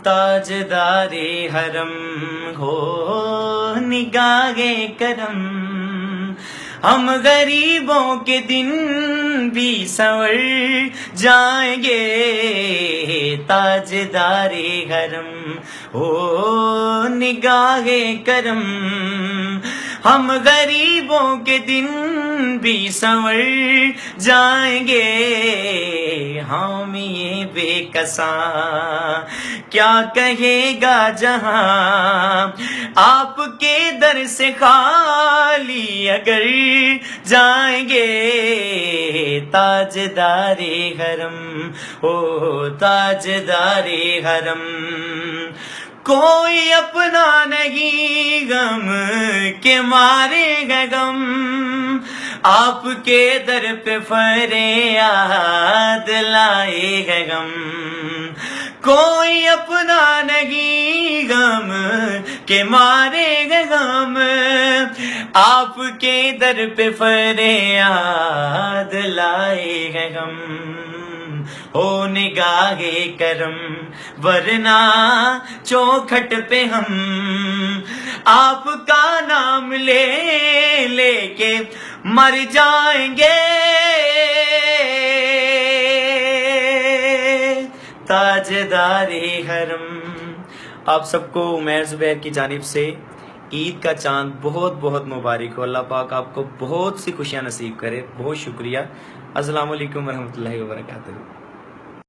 تاجدار حرم ہو نگاہ کرم، ہم غریبوں کے دن بھی سنور جائیں گے، تاجدار حرم ہو نگاہ کرم، ہم غریبوں کے دن بھی سنور جائیں گے، حامی بے کساں کیا کہے گا جہاں، آپ کے در سے خالی اگر جائیں گے، تاجدار حرم او تاجدار حرم، کوئی اپنا نہیں غم کے مارے گا غم، آپ کے در پہ فریاد لائے گا غم، کوئی اپنا نہیں غم کے مارے گا غم، آپ کے در پہ فریاد لائے گا غم، ہو نگاہ کرم، ورنہ چوکھٹ پہ ہم آپ کا نام لے لے کے مر جائیں گے، تاجدار حرم۔ آپ سب کو عمیر زبیر کی جانب سے عید کا چاند بہت بہت مبارک ہو، اللہ پاک آپ کو بہت سی خوشیاں نصیب کرے، بہت شکریہ، السلام علیکم ورحمۃ اللہ وبرکاتہ۔